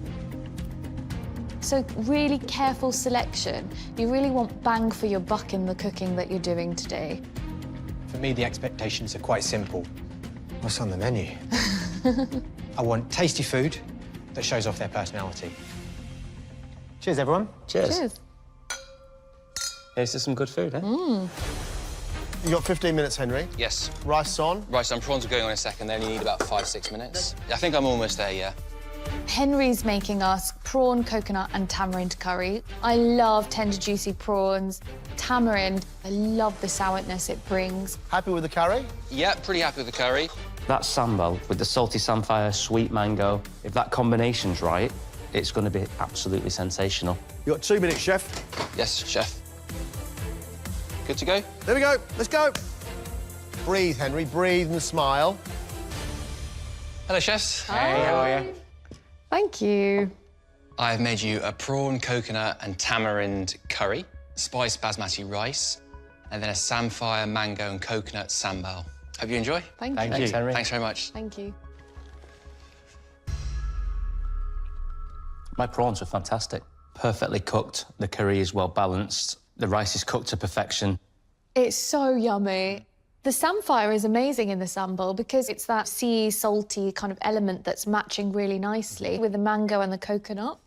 So really careful selection. You really want bang for your buck in the cooking that you're doing today. For me, the expectations are quite simple. What's on the menu? I want tasty food that shows off their personality. Cheers, everyone. Cheers. Cheers. Here's to some good food, eh? You got 15 minutes, Henry. Yes. Rice on. Rice and prawns are going on in a second. They only need about 5-6 minutes. I think I'm almost there, yeah. Henry's making us prawn, coconut and tamarind curry. I love tender, juicy prawns. Tamarind, I love the sourness it brings. Happy with the curry? Yeah, pretty happy with the curry. That sambal with the salty samphire, sweet mango, if that combination's right, it's going to be absolutely sensational. You got 2 minutes, chef. Yes, chef. Good to go? There we go. Let's go. Breathe, Henry, breathe and smile. Hello, chefs. Hey, how are you? Thank you. I've made you a prawn, coconut and tamarind curry, spiced basmati rice, and then a samphire, mango and coconut sambal. Hope you enjoy. Thank you. Thanks, Henry. Thanks very much. Thank you. My prawns are fantastic. Perfectly cooked. The curry is well balanced. The rice is cooked to perfection. It's so yummy. The samphire is amazing in the sambal because it's that sea, salty kind of element that's matching really nicely with the mango and the coconut.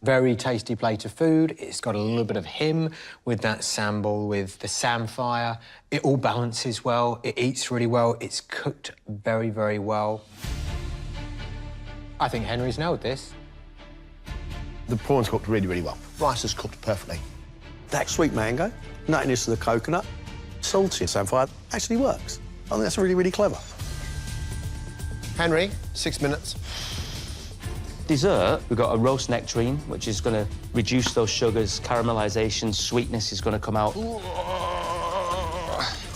Very tasty plate of food. It's got a little bit of him with that sambal, with the samphire. It all balances well. It eats really well. It's cooked very, very well. I think Henry's nailed this. The prawns cooked really, really well. Rice is cooked perfectly. That sweet mango, nuttiness of the coconut, salty samphire actually works. I think that's really, really clever. Henry, 6 minutes. Dessert, we've got a roast nectarine, which is going to reduce those sugars, caramelisation, sweetness is going to come out.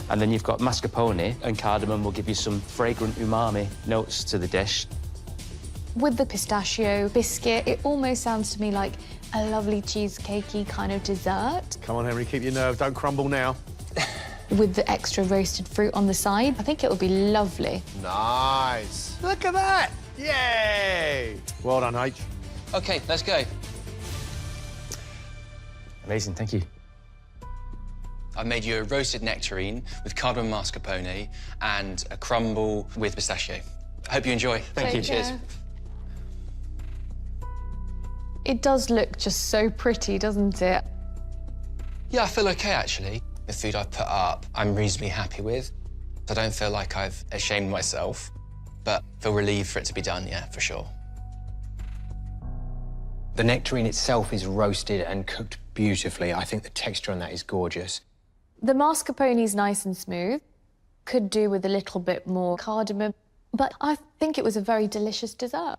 And then you've got mascarpone and cardamom will give you some fragrant umami notes to the dish. With the pistachio biscuit, it almost sounds to me like a lovely cheesecakey kind of dessert. Come on, Henry, keep your nerve. Don't crumble now. With the extra roasted fruit on the side, I think it would be lovely. Nice. Look at that. Yay! Well done, H. OK, let's go. Amazing, thank you. I've made you a roasted nectarine with cardamom mascarpone and a crumble with pistachio. I hope you enjoy. Thank you. Cheers. It does look just so pretty, doesn't it? Yeah, I feel OK, actually. The food I've put up, I'm reasonably happy with. I don't feel like I've ashamed myself, but feel relieved for it to be done, yeah, for sure. The nectarine itself is roasted and cooked beautifully. I think the texture on that is gorgeous. The mascarpone is nice and smooth. Could do with a little bit more cardamom, but I think it was a very delicious dessert.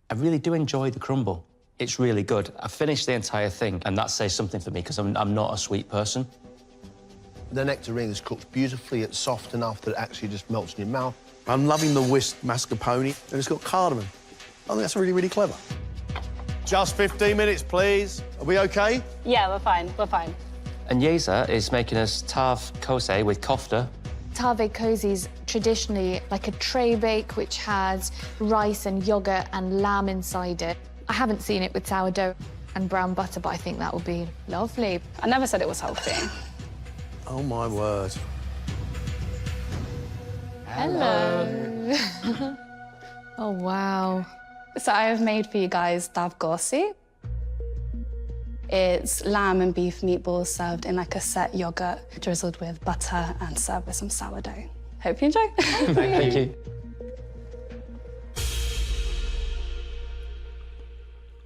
I really do enjoy the crumble. It's really good. I finished the entire thing, and that says something for me, because I'm not a sweet person. The nectarine is cooked beautifully. It's soft enough that it actually just melts in your mouth. I'm loving the whisked mascarpone, and it's got cardamom. I think that's really, really clever. Just 15 minutes, please. Are we OK? Yeah, we're fine. We're fine. And Yeza is making us tav kosei with kofta. Tave cozy is traditionally like a tray bake which has rice and yogurt and lamb inside it. I haven't seen it with sourdough and brown butter, but I think that would be lovely. I never said it was healthy. Oh, my word. Hello. Oh, wow. So I have made for you guys tav gosi. It's lamb and beef meatballs served in like a set yoghurt, drizzled with butter and served with some sourdough. Hope you enjoy. Thank you.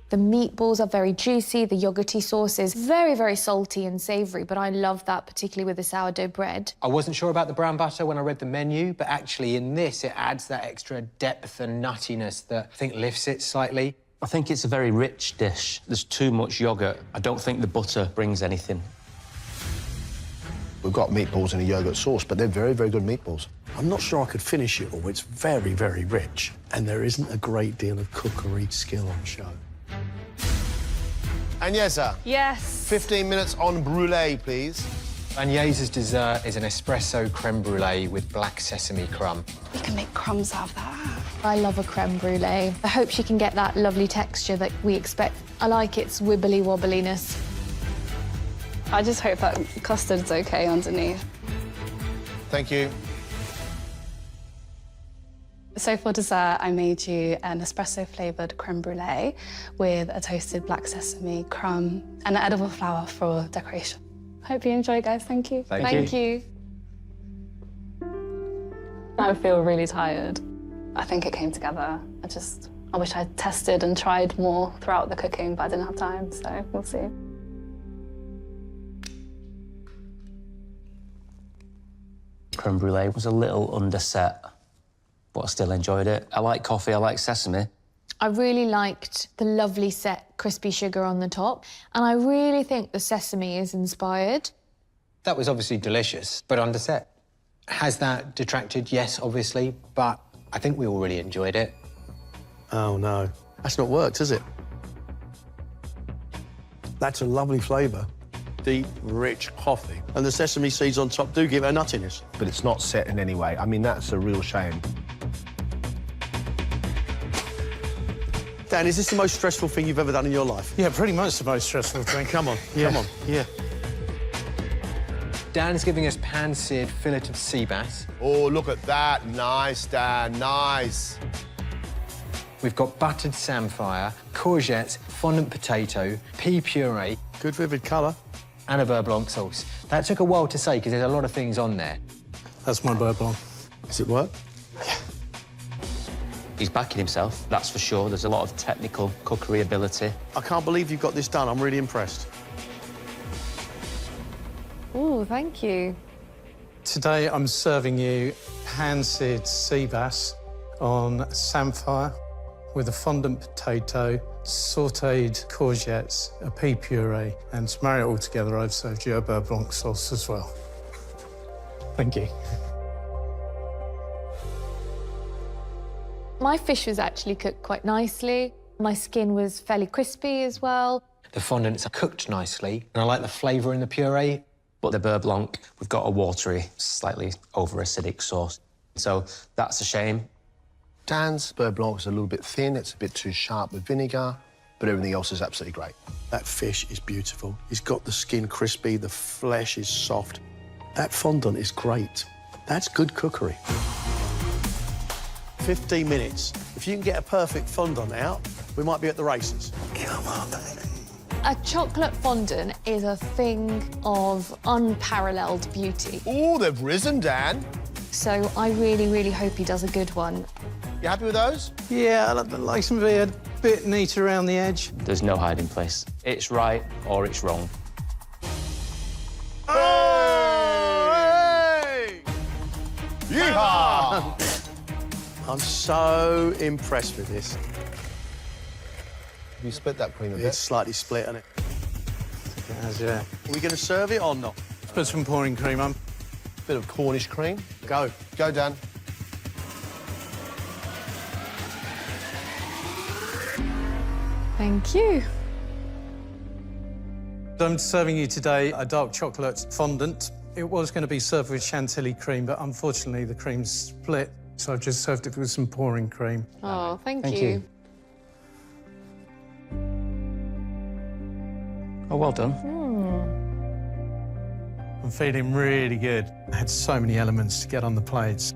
The meatballs are very juicy, the yoghurty sauce is very, very salty and savoury, but I love that, particularly with the sourdough bread. I wasn't sure about the brown butter when I read the menu, but actually in this, it adds that extra depth and nuttiness that I think lifts it slightly. I think it's a very rich dish. There's too much yoghurt. I don't think the butter brings anything. We've got meatballs in a yoghurt sauce, but they're very, very good meatballs. I'm not sure I could finish it all. It's very, very rich, and there isn't a great deal of cookery skill on show. Agnesa. Yes. 15 minutes on brulee, please. Agnesa's dessert is an espresso creme brulee with black sesame crumb. You can make crumbs out of that. I love a creme brulee. I hope she can get that lovely texture that we expect. I like its wibbly-wobbliness. I just hope that custard's okay underneath. Thank you. So for dessert, I made you an espresso-flavoured creme brulee with a toasted black sesame crumb and an edible flower for decoration. Hope you enjoy, guys. Thank you. Thank you. I feel really tired. I think it came together. I wish I'd tested and tried more throughout the cooking, but I didn't have time, so we'll see. Creme brulee was a little underset, but I still enjoyed it. I like coffee, I like sesame. I really liked the lovely set crispy sugar on the top, and I really think the sesame is inspired. That was obviously delicious, but underset. Has that detracted? Yes, obviously, but I think we all really enjoyed it. Oh, no. That's not worked, has it? That's a lovely flavour. Deep, rich coffee. And the sesame seeds on top do give it a nuttiness. But it's not set in any way. I mean, that's a real shame. Dan, is this the most stressful thing you've ever done in your life? Yeah, pretty much the most stressful thing. Come on, Yeah. come on. Yeah. Dan's giving us pan-seared fillet of sea bass. Oh, look at that. Nice, Dan, nice. We've got buttered samphire, courgettes, fondant potato, pea puree. Good vivid colour. And a beurre blanc sauce. That took a while to say because there's a lot of things on there. That's my beurre blanc. Does it work? He's backing himself, that's for sure. There's a lot of technical cookery ability. I can't believe you've got this done. I'm really impressed. Oh, thank you. Today I'm serving you pan-seared sea bass on samphire with a fondant potato, sautéed courgettes, a pea puree, and to marry it all together, I've served you a beurre blanc sauce as well. Thank you. My fish was actually cooked quite nicely. My skin was fairly crispy as well. The fondants are cooked nicely, and I like the flavour in the puree. But the beurre blanc, we've got a watery, slightly over-acidic sauce. So that's a shame. Dan's beurre blanc is a little bit thin. It's a bit too sharp with vinegar, but everything else is absolutely great. That fish is beautiful. He's got the skin crispy, the flesh is soft. That fondant is great. That's good cookery. 15 minutes. If you can get a perfect fondant out, we might be at the races. Come on, baby. A chocolate fondant is a thing of unparalleled beauty. Oh, they've risen, Dan. So I really, really hope he does a good one. You happy with those? Yeah, I'd like some to be a bit neat around the edge. There's no hiding place. It's right or it's wrong. Hey! Yeehaw! I'm so impressed with this. You split that cream a bit. It's slightly split, isn't it? It has, yeah. Are we going to serve it or not? Put some pouring cream on. Bit of Cornish cream. Go. Go, Dan. Thank you. I'm serving you today a dark chocolate fondant. It was going to be served with chantilly cream, but unfortunately the cream's split, so I've just served it with some pouring cream. Oh, thank Thank you. you. Oh, well done. I'm feeling really good. I had so many elements to get on the plates.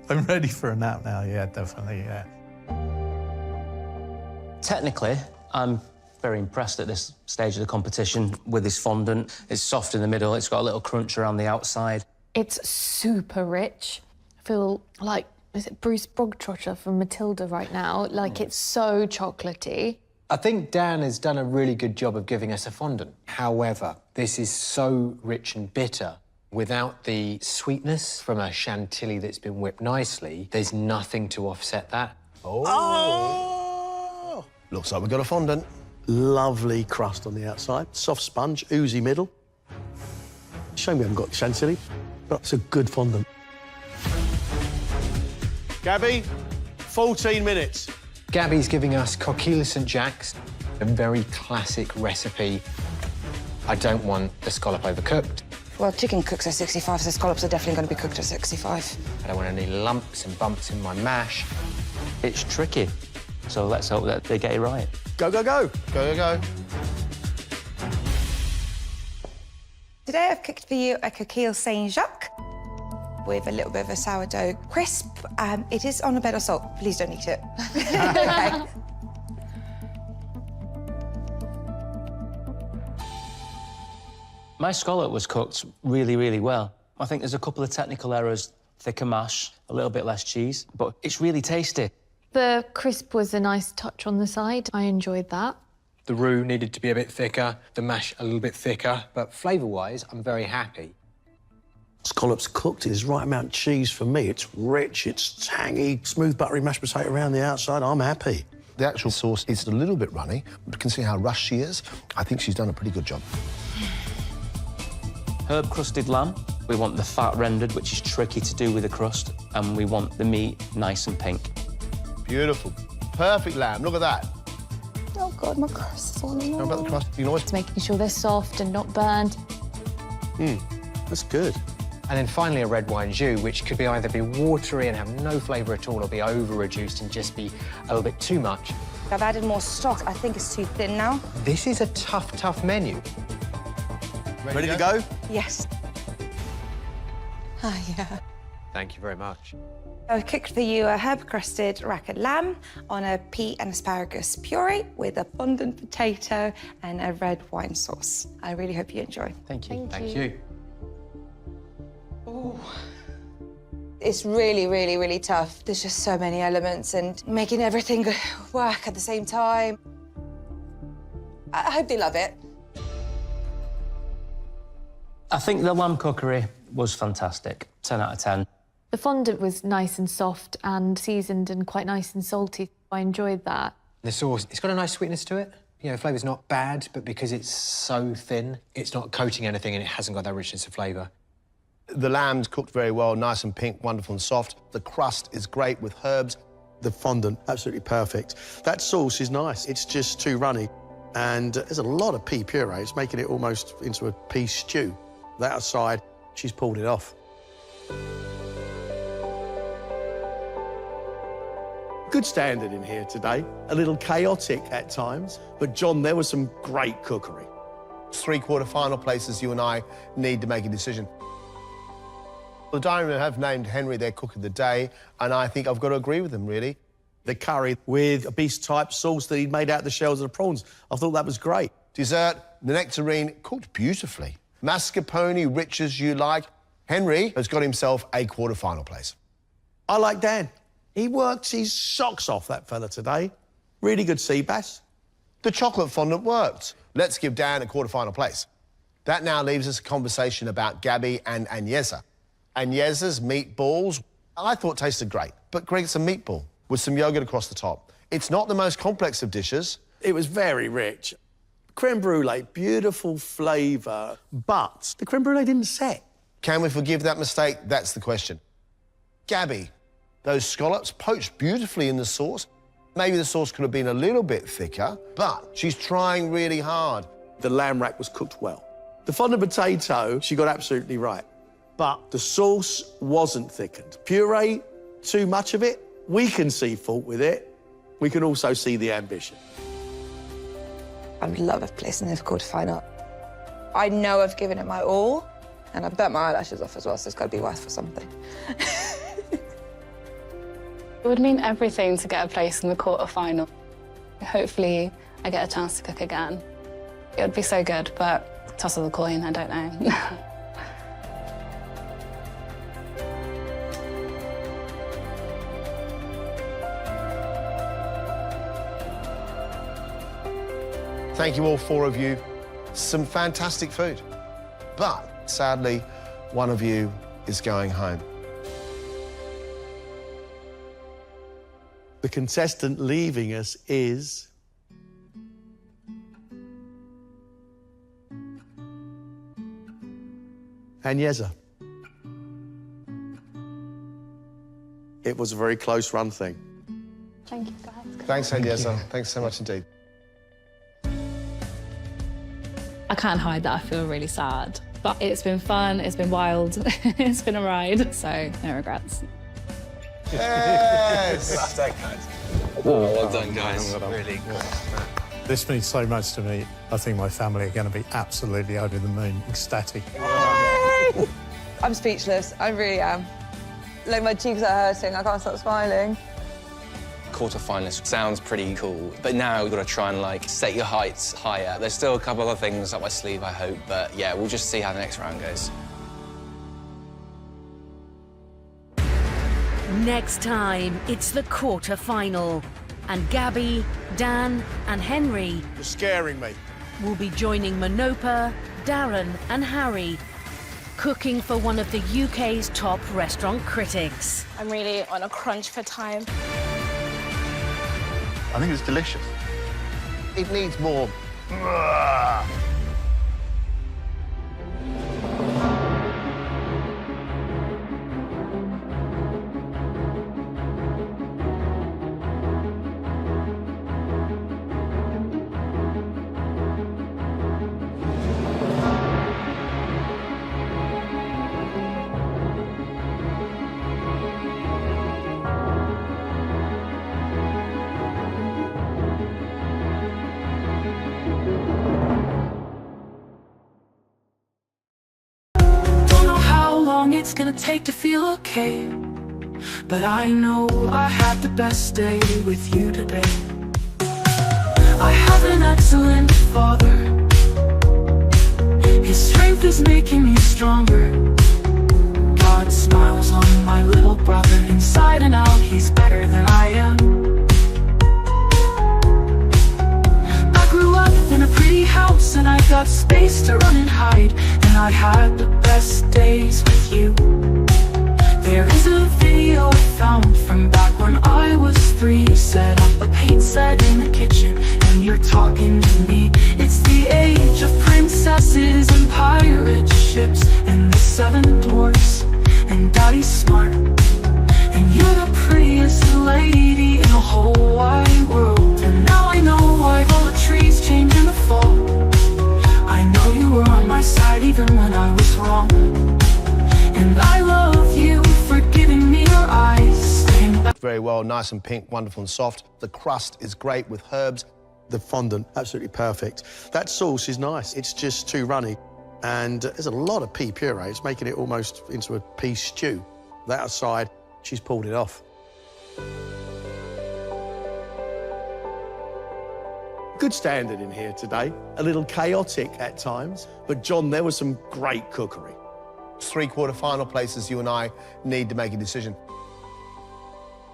I'm ready for a nap now, yeah, definitely, yeah. Technically, I'm Very impressed at this stage of the competition with this fondant. It's soft in the middle, it's got a little crunch around the outside. It's super rich. I feel like, is it Bruce Bogtrotter from Matilda right now? Like, it's so chocolatey. I think Dan has done a really good job of giving us a fondant. However, this is so rich and bitter. Without the sweetness from a chantilly that's been whipped nicely, there's nothing to offset that. Oh! Looks like we've got a fondant. Lovely crust on the outside, soft sponge, oozy middle. Shame we haven't got chantilly, but it's a good fondant. Gabby, 14 minutes. Gabby's giving us coquille St. Jacques, a very classic recipe. I don't want the scallop overcooked. Well, chicken cooks at 65, so scallops are definitely going to be cooked at 65. I don't want any lumps and bumps in my mash. It's tricky, so let's hope that they get it right. Go, go, go. Go, go, go. Today I've cooked for you a coquille Saint Jacques with a little bit of a sourdough crisp. It is on a bed of salt. Please don't eat it. Okay. My scallop was cooked really, really well. I think there's a couple of technical errors, thicker mash, a little bit less cheese, but it's really tasty. The crisp was a nice touch on the side. I enjoyed that. The roux needed to be a bit thicker, the mash a little bit thicker, but flavour-wise, I'm very happy. Scallops cooked is right amount of cheese for me. It's rich, it's tangy, smooth, buttery mashed potato around the outside. I'm happy. The actual sauce is a little bit runny. You can see how rushed she is. I think she's done a pretty good job. Herb-crusted lamb. We want the fat rendered, which is tricky to do with the crust, and we want the meat nice and pink. Beautiful. Perfect lamb. Look at that. Oh, God, my crust is falling off. How about the crust? You know what? It's making sure they're soft and not burned. That's good. And then finally a red wine jus, which could either be watery and have no flavour at all or be over-reduced and just be a little bit too much. I've added more stock. I think it's too thin now. This is a tough, tough menu. Ready to go? Yes. Ah, yeah. Thank you very much. I've cooked for you a herb-crusted rack of lamb on a pea and asparagus puree with a fondant potato and a red wine sauce. I really hope you enjoy. Thank you. Thank you. Ooh. It's really, really, really tough. There's just so many elements and making everything work at the same time. I hope they love it. I think the lamb cookery was fantastic. 10 out of 10. The fondant was nice and soft and seasoned and quite nice and salty. I enjoyed that. The sauce, it's got a nice sweetness to it. You know, flavour's not bad, but because it's so thin, it's not coating anything and it hasn't got that richness of flavour. The lamb's cooked very well, nice and pink, wonderful and soft. The crust is great with herbs. The fondant, absolutely perfect. That sauce is nice. It's just too runny. And there's a lot of pea puree. It's making it almost into a pea stew. That aside, she's pulled it off. Good standard in here today. A little chaotic at times. But, John, there was some great cookery. 3/4 final places you and I need to make a decision. The dining room have named Henry their cook of the day, and I think I've got to agree with them, really. The curry with a beef-type sauce that he'd made out of the shells of the prawns. I thought that was great. Dessert, the nectarine, cooked beautifully. Mascarpone, rich as you like. Henry has got himself a quarter-final place. I like Dan. He worked his socks off, that fella, today. Really good sea bass. The chocolate fondant worked. Let's give Dan a quarter-final place. That now leaves us a conversation about Gabby and Agnesa. Agnesa's meatballs, I thought tasted great, but Greg, it's a meatball with some yogurt across the top. It's not the most complex of dishes. It was very rich. Creme brulee, beautiful flavour, but the creme brulee didn't set. Can we forgive that mistake? That's the question. Gabby, those scallops poached beautifully in the sauce. Maybe the sauce could have been a little bit thicker, but she's trying really hard. The lamb rack was cooked well. The fondant potato, she got absolutely right. But the sauce wasn't thickened. Puree, too much of it. We can see fault with it. We can also see the ambition. I would love a place in this quarter-final. I know I've given it my all, and I've burnt my eyelashes off as well, so it's got to be worth for something. It would mean everything to get a place in the quarter-final. Hopefully, I get a chance to cook again. It would be so good, but toss of the coin, I don't know. Thank you all 4 of you. Some fantastic food. But sadly, one of you is going home. The contestant leaving us is... Agnesa. It was a very close run thing. Thank you, guys. Thanks, Agnesa. Thanks so much indeed. I can't hide that I feel really sad. But it's been fun, it's been wild, it's been a ride, so no regrets. Yes! Well done, guys. Really good. This means so much to me. I think my family are going to be absolutely over the moon, ecstatic. I'm speechless, I really am. Like, my cheeks are hurting, I can't stop smiling. Quarter-finalist sounds pretty cool, but now we've got to try and, like, set your heights higher. There's still a couple other things up my sleeve, I hope, but yeah, we'll just see how the next round goes. Next time, it's the quarter-final, and Gabby, Dan and Henry You're scaring me. will be joining Manopa, Darren and Harry, cooking for one of the UK's top restaurant critics. I'm really on a crunch for time. I think it's delicious. It needs more. It's gonna take to feel okay, but I know I had the best day with you today. I have an excellent father. His strength is making me stronger. God smiles on my little brother. Inside and out, he's better than I am. I grew up in a pretty house and I got space to run and hide, and I had the best days with you. There is a video I found from back when I was 3. Set up a paint set in the kitchen and you're talking to me. It's the age of princesses and pirate ships and the 7 dwarfs, and Daddy's smart, and you're the prettiest lady in the whole wide world. And now I know why all the trees change in the fall. I know you were on my side even when I was wrong, and I love you for giving me your eyes. Very well, nice and pink, wonderful and soft. The crust is great with herbs. The fondant, absolutely perfect. That sauce is nice. It's just too runny. And there's a lot of pea puree. It's making it almost into a pea stew. That aside, she's pulled it off. Good standard in here today. A little chaotic at times. But, John, there was some great cookery. 3 quarter-final places you and I need to make a decision.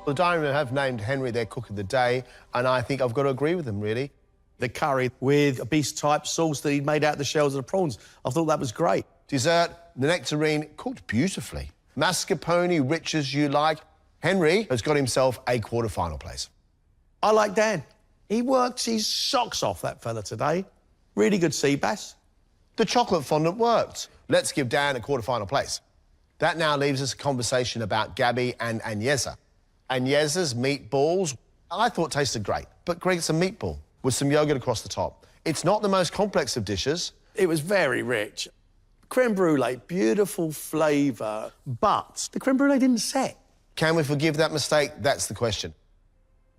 The dining room have named Henry their cook of the day, and I think I've got to agree with them, really. The curry with a beast-type sauce that he'd made out of the shells of the prawns. I thought that was great. Dessert, the nectarine, cooked beautifully. Mascarpone, rich as you like. Henry has got himself a quarter-final place. I like Dan. He works his socks off, that fella, today. Really good sea bass. The chocolate fondant worked. Let's give Dan a quarter-final place. That now leaves us a conversation about Gabby and Agnesa. Agnesa's meatballs, I thought tasted great, but Greg, it's a meatball with some yogurt across the top. It's not the most complex of dishes. It was very rich. Creme brulee, beautiful flavour, but the creme brulee didn't set. Can we forgive that mistake? That's the question.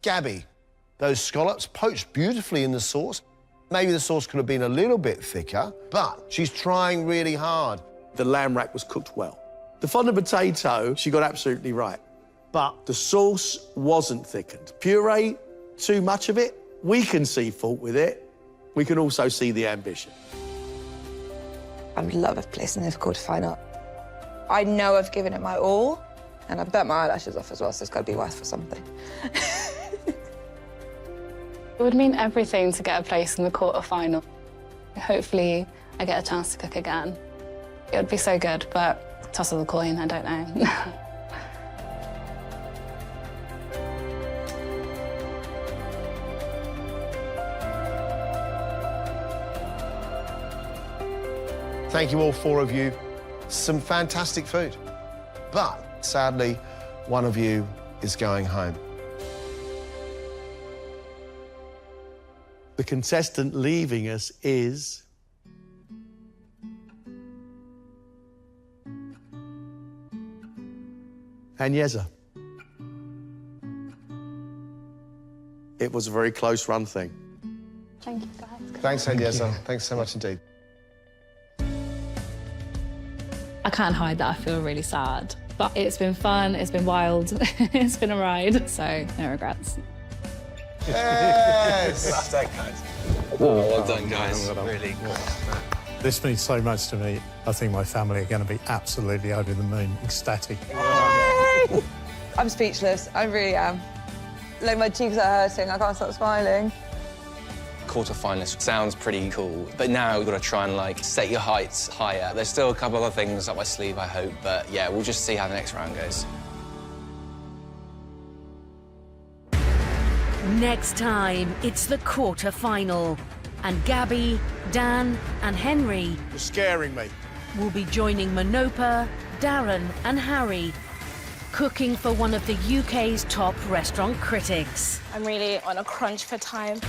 Gabby, those scallops poached beautifully in the sauce. Maybe the sauce could have been a little bit thicker, but she's trying really hard. The lamb rack was cooked well. The fondant potato, she got absolutely right. But the sauce wasn't thickened. Puree, too much of it, we can see fault with it. We can also see the ambition. I would love a place in the quarterfinal. I know I've given it my all, and I've burnt my eyelashes off as well, so it's got to be worth for something. It would mean everything to get a place in the quarterfinal. Hopefully, I get a chance to cook again. It would be so good, but toss of the coin, I don't know. Thank you all, 4 of you. Some fantastic food. But sadly, one of you is going home. The contestant leaving us is... Agnesa. It was a very close run thing. Thank you, guys. Thanks, Agnesa. Thanks so much indeed. I can't hide that I feel really sad. But it's been fun, it's been wild, it's been a ride, so no regrets. Yes! Well done, guys. Well done, guys. Really. This means so much to me. I think my family are going to be absolutely over the moon, ecstatic. I'm speechless. I really am. Like, my cheeks are hurting. I can't stop smiling. Quarterfinalist sounds pretty cool, but now we've got to try and, like, set your heights higher. There's still a couple other things up my sleeve, I hope, but yeah, we'll just see how the next round goes. Next time, it's the quarter-final, and Gabby, Dan and Henry You're scaring me. will be joining Manopa, Darren and Harry, cooking for one of the UK's top restaurant critics. I'm really on a crunch for time.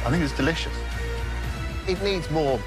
I think it's delicious. It needs more